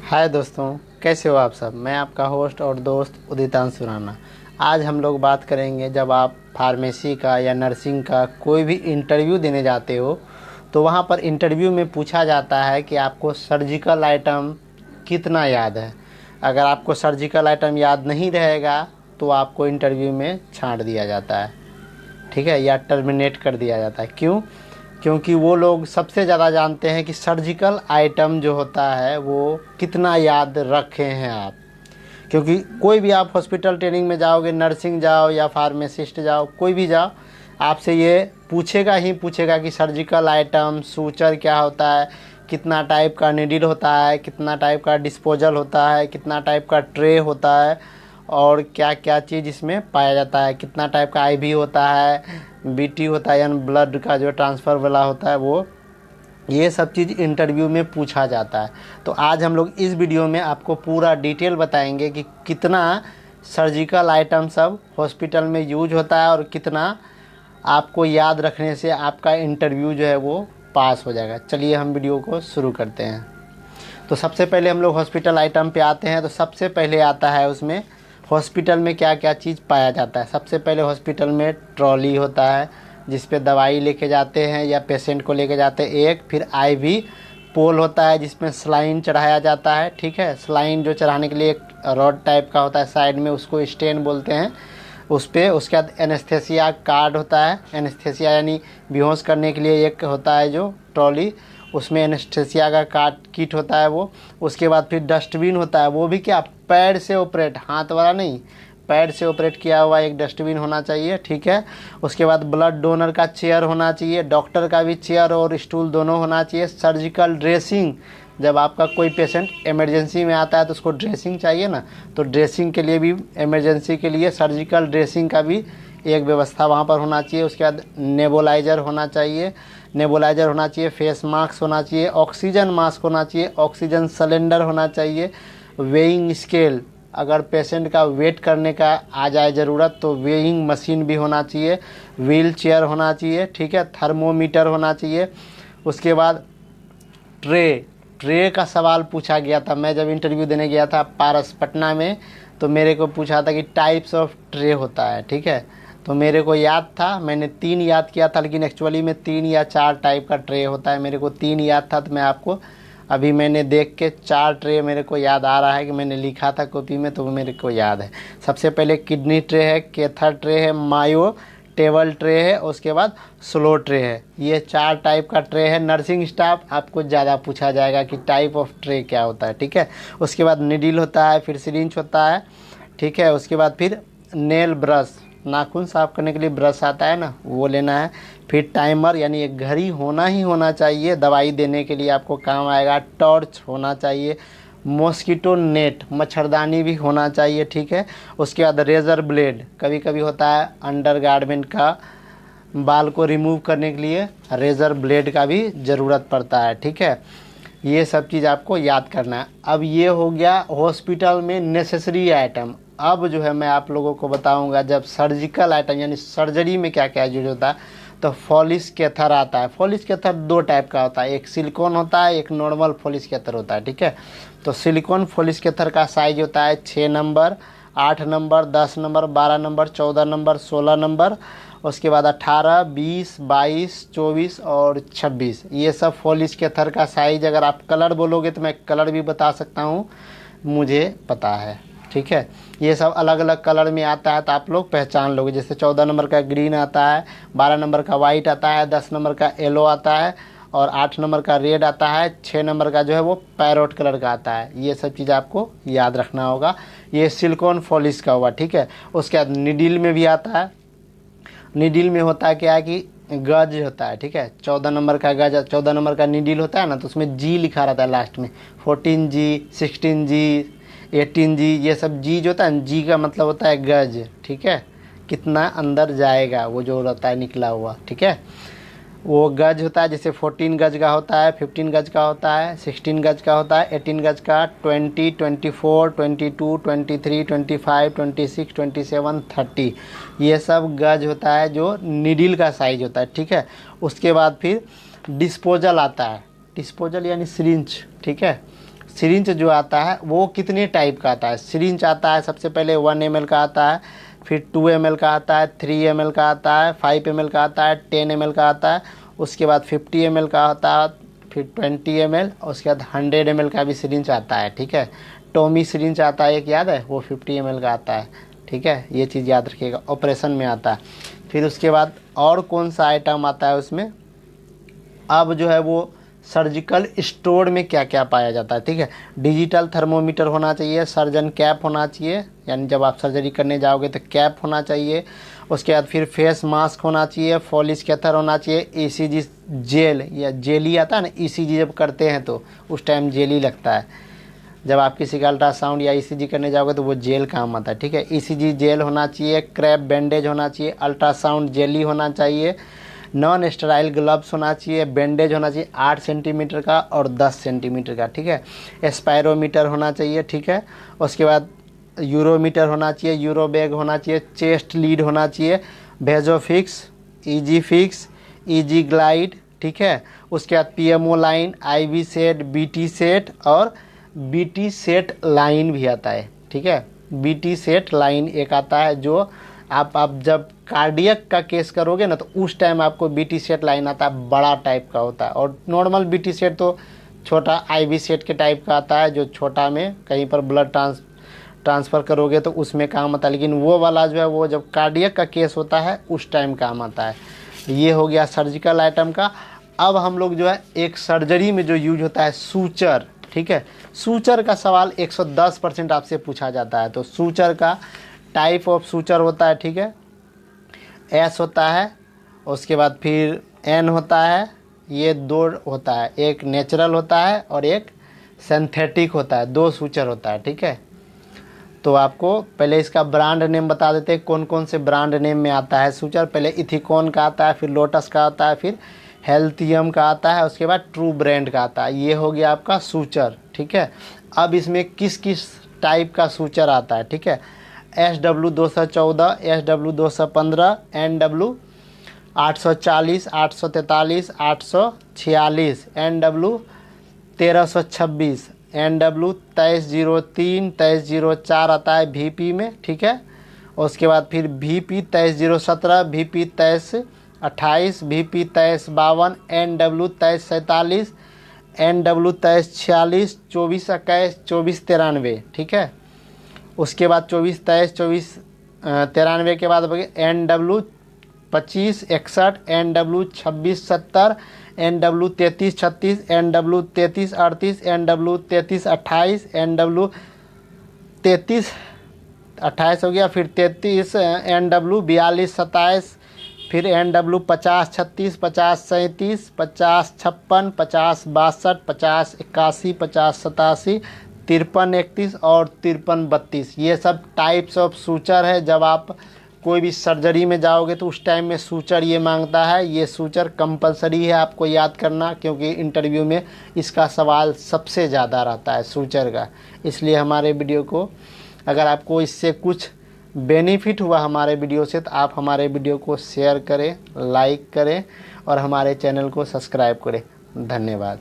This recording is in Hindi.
हाय दोस्तों, कैसे हो आप सब। मैं आपका होस्ट और दोस्त उदितांशु राणा। आज हम लोग बात करेंगे, जब आप फार्मेसी का या नर्सिंग का कोई भी इंटरव्यू देने जाते हो तो वहाँ पर इंटरव्यू में पूछा जाता है कि आपको सर्जिकल आइटम कितना याद है। अगर आपको सर्जिकल आइटम याद नहीं रहेगा तो आपको इंटरव्यू में छांट दिया जाता है, ठीक है, या टर्मिनेट कर दिया जाता है। क्यों? क्योंकि वो लोग सबसे ज़्यादा जानते हैं कि सर्जिकल आइटम जो होता है वो कितना याद रखे हैं आप। क्योंकि कोई भी आप हॉस्पिटल ट्रेनिंग में जाओगे, नर्सिंग जाओ या फार्मासिस्ट जाओ, कोई भी जाओ, आपसे ये पूछेगा ही पूछेगा कि सर्जिकल आइटम सूचर क्या होता है, कितना टाइप का नीडल होता है, कितना टाइप का डिस्पोजल होता है, कितना टाइप का ट्रे होता है और क्या क्या चीज़ इसमें पाया जाता है, कितना टाइप का आईवी होता है, बीटी होता है यानी ब्लड का जो ट्रांसफ़र वाला होता है वो, ये सब चीज़ इंटरव्यू में पूछा जाता है। तो आज हम लोग इस वीडियो में आपको पूरा डिटेल बताएंगे कि कितना सर्जिकल आइटम सब हॉस्पिटल में यूज होता है और कितना आपको याद रखने से आपका इंटरव्यू जो है वो पास हो जाएगा। चलिए हम वीडियो को शुरू करते हैं। तो सबसे पहले हम लोग हॉस्पिटल आइटम पे आते हैं। तो सबसे पहले आता है उसमें हॉस्पिटल में क्या क्या चीज़ पाया जाता है। सबसे पहले हॉस्पिटल में ट्रॉली होता है जिस पे दवाई लेके जाते हैं या पेशेंट को लेके जाते हैं एक। फिर आईवी पोल होता है जिसमें स्लाइन चढ़ाया जाता है, ठीक है। स्लाइन जो चढ़ाने के लिए एक रॉड टाइप का होता है साइड में, उसको स्टेन बोलते हैं उस पर। उसके बाद एनेस्थेसिया कार्ड होता है। एनेस्थेसिया यानी बेहोश करने के लिए एक होता है जो ट्रॉली, उसमें एनेस्थेसिया का कार्ड किट होता है वो। उसके बाद फिर डस्टबिन होता है, वो भी क्या पैड से ऑपरेट, हाथ वाला नहीं, पैड से ऑपरेट किया हुआ एक डस्टबिन होना चाहिए, ठीक है। उसके बाद ब्लड डोनर का चेयर होना चाहिए, डॉक्टर का भी चेयर और स्टूल दोनों होना चाहिए। सर्जिकल ड्रेसिंग, जब आपका कोई पेशेंट इमरजेंसी में आता है तो उसको ड्रेसिंग चाहिए ना, तो ड्रेसिंग के लिए भी, इमरजेंसी के लिए सर्जिकल ड्रेसिंग का भी एक व्यवस्था वहाँ पर होना चाहिए। उसके बाद नेबुलाइज़र होना चाहिए, नेबुलाइज़र होना चाहिए, फेस मास्क होना चाहिए, ऑक्सीजन मास्क होना चाहिए, ऑक्सीजन सिलेंडर होना चाहिए, वेइंग स्केल, अगर पेशेंट का वेट करने का आ जाए ज़रूरत तो वेइंग मशीन भी होना चाहिए, व्हील चेयर होना चाहिए, ठीक है, थर्मोमीटर होना चाहिए। उसके बाद ट्रे का सवाल पूछा गया था। मैं जब इंटरव्यू देने गया था पारस पटना में तो मेरे को पूछा था कि टाइप्स ऑफ ट्रे होता है, ठीक है। तो मेरे को याद था, मैंने 3 याद किया था, लेकिन एक्चुअली में 3 या 4 टाइप का ट्रे होता है। मेरे को 3 याद था तो मैं आपको अभी मैंने देख के 4 ट्रे मेरे को याद आ रहा है कि मैंने लिखा था कॉपी में, तो वो मेरे को याद है। सबसे पहले किडनी ट्रे है, केथर ट्रे है, मायो टेबल ट्रे है, उसके बाद स्लो ट्रे है। ये 4 टाइप का ट्रे है। नर्सिंग स्टाफ आपको ज़्यादा पूछा जाएगा कि टाइप ऑफ ट्रे क्या होता है, ठीक है। उसके बाद निडिल होता है, फिर सिरिंज होता है, ठीक है। उसके बाद फिर नेल ब्रश, नाखून साफ़ करने के लिए ब्रश आता है ना, वो लेना है। फिर टाइमर यानी एक घड़ी होना ही होना चाहिए, दवाई देने के लिए आपको काम आएगा। टॉर्च होना चाहिए, मॉस्किटो नेट, मच्छरदानी भी होना चाहिए, ठीक है। उसके बाद रेज़र ब्लेड, कभी कभी होता है अंडर गारमेंट का बाल को रिमूव करने के लिए रेज़र ब्लेड का भी ज़रूरत पड़ता है, ठीक है। ये सब चीज़ आपको याद करना है। अब ये हो गया हॉस्पिटल में नेसेसरी आइटम। अब जो है मैं आप लोगों को बताऊंगा जब सर्जिकल आइटम यानी सर्जरी में क्या क्या यूज होता है। तो फॉलिस कैथर आता है। फॉलिस कैथर 2 टाइप का होता है, एक सिलिकॉन होता है, एक नॉर्मल फॉलिस कैथर होता है, ठीक है। तो सिलिकॉन फॉलिस कैथर का साइज होता है 6 number, 8 number, 10 number, 12 number, 14 number, 16 number. उसके बाद 18, 20, 22, 24 और 26, ये सब फॉलिस कैथर का साइज। अगर आप कलर बोलोगे तो मैं कलर भी बता सकता हूँ, मुझे पता है, ठीक है। ये सब अलग अलग कलर में आता है तो आप लोग पहचान लोगे। जैसे 14 नंबर का ग्रीन आता है, 12 नंबर का वाइट आता है, 10 नंबर का येलो आता है और 8 नंबर का रेड आता है, 6 नंबर का जो है वो पैरोट कलर का आता है। ये सब चीज़ आपको याद रखना होगा। ये सिलिकॉन फॉलिस का हुआ, ठीक है। उसके बाद निडिल में भी आता है। निडिल में होता है क्या है कि गज होता है, ठीक है। 14 नंबर का गज, 14 नंबर का निडिल होता है ना, तो उसमें जी लिखा रहता है लास्ट में, 14G, 16G, 18G, ये सब जी जो होता है, जी का मतलब होता है गज, ठीक है, कितना अंदर जाएगा वो जो रहता है निकला हुआ, ठीक है, वो गज होता है। जैसे 14 गज का होता है, 15 गज का होता है, 16 गज का होता है, 18 गज का, 20, 24, 22, 23, 25, 26, 27, 30, ये सब गज होता है जो नीडल का साइज होता है, ठीक है। उसके बाद फिर डिस्पोजल आता है। डिस्पोजल यानी सिरिंज, ठीक है। सिरिंज जो आता है वो कितने टाइप का आता है। सिरिंज आता है सबसे पहले 1 ml का आता है, फिर 2 ml का आता है, 3 ml का आता है, 5 ml का आता है, 10 ml का आता है, उसके बाद 50 ml का आता है, फिर 20 ml, और उसके बाद 100 ml का भी सिरिंज आता है। ठीक है, टॉमी सिरिंज आता है एक, याद है, वो 50 ml का आता है। ठीक है, ये चीज़ याद रखिएगा, ऑपरेशन में आता है। फिर उसके बाद और कौन सा आइटम आता है उसमें, अब जो है वो सर्जिकल स्टोर में क्या क्या पाया जाता है। ठीक है, डिजिटल थर्मोमीटर होना चाहिए, सर्जन कैप होना चाहिए, यानी जब आप सर्जरी करने जाओगे तो कैप होना चाहिए। उसके बाद फिर फेस मास्क होना चाहिए, फॉलिस कैथर होना चाहिए, ईसीजी जेल या जेली आता है ना, ईसीजी जब करते हैं तो उस टाइम जेली लगता है। जब आप किसी का अल्ट्रासाउंड या ईसीजी करने जाओगे तो वो जेल काम आता है। ठीक है, ईसीजी जेल होना चाहिए, क्रैप बैंडेज होना चाहिए, अल्ट्रासाउंड जेली होना चाहिए, नॉन स्टेराइल ग्लव्स होना चाहिए, बैंडेज होना चाहिए 8 सेंटीमीटर का और 10 सेंटीमीटर का। ठीक है, एस्पायरोमीटर होना चाहिए। ठीक है, उसके बाद यूरोमीटर होना चाहिए, यूरो बैग होना चाहिए, चेस्ट लीड होना चाहिए, भेजोफिक्स, ईजी फिक्स, ईजी ग्लाइड। ठीक है, उसके बाद PMO line, IV set, BT set और बीटी सेट लाइन भी आता है। ठीक है, बीटी सेट लाइन एक आता है जो आप जब कार्डियक का केस करोगे ना तो उस टाइम आपको बीटी सेट लाइन आता है, बड़ा टाइप का होता है। और नॉर्मल बीटी सेट तो छोटा आईवी सेट के टाइप का आता है, जो छोटा में कहीं पर ब्लड ट्रांसफ़र करोगे तो उसमें काम आता है, लेकिन वो वाला जो है वो जब कार्डियक का केस होता है उस टाइम काम आता है। ये हो गया सर्जिकल आइटम का। अब हम लोग जो है एक सर्जरी में जो यूज होता है सूचर। ठीक है, सूचर का सवाल 110% आपसे पूछा जाता है। तो सूचर का टाइप ऑफ सूचर होता है। ठीक है, एस होता है, उसके बाद फिर एन होता है, ये 2 होता है, एक नेचुरल होता है और एक सिंथेटिक होता है, 2 सूचर होता है। ठीक है, तो आपको पहले इसका ब्रांड नेम बता देते हैं, कौन कौन से ब्रांड नेम में आता है सूचर। पहले इथिकॉन का आता है, फिर लोटस का आता है, फिर हेल्थियम का आता है, उसके बाद ट्रू ब्रांड का आता है। ये हो गया आपका सूचर। ठीक है, अब इसमें किस किस टाइप का सूचर आता है। ठीक है, SW214, SW215, NW 840, 843, 846, NW 1326, NW 2303, 2304 आता है VP में। ठीक है, उसके बाद फिर VP 2317, VP 2328, VP 2352, NW 2347, NW 2346, 2421, 2493। ठीक है, उसके बाद 2423, 2493 के बाद NW 2561, NW 2670, NW 3336, NW 3338, NW 3328, NW 3328 हो गया, फिर 33, NW 4227, फिर NW 5036, 5037, 5056, 5062, 5081, 5087, 5331 और 5332। ये सब टाइप्स ऑफ सूचर है। जब आप कोई भी सर्जरी में जाओगे तो उस टाइम में सूचर ये मांगता है। ये सूचर कंपलसरी है आपको याद करना, क्योंकि इंटरव्यू में इसका सवाल सबसे ज़्यादा रहता है सूचर का। इसलिए हमारे वीडियो को, अगर आपको इससे कुछ बेनिफिट हुआ हमारे वीडियो से, तो आप हमारे वीडियो को शेयर करें, लाइक करें और हमारे चैनल को सब्सक्राइब करें। धन्यवाद।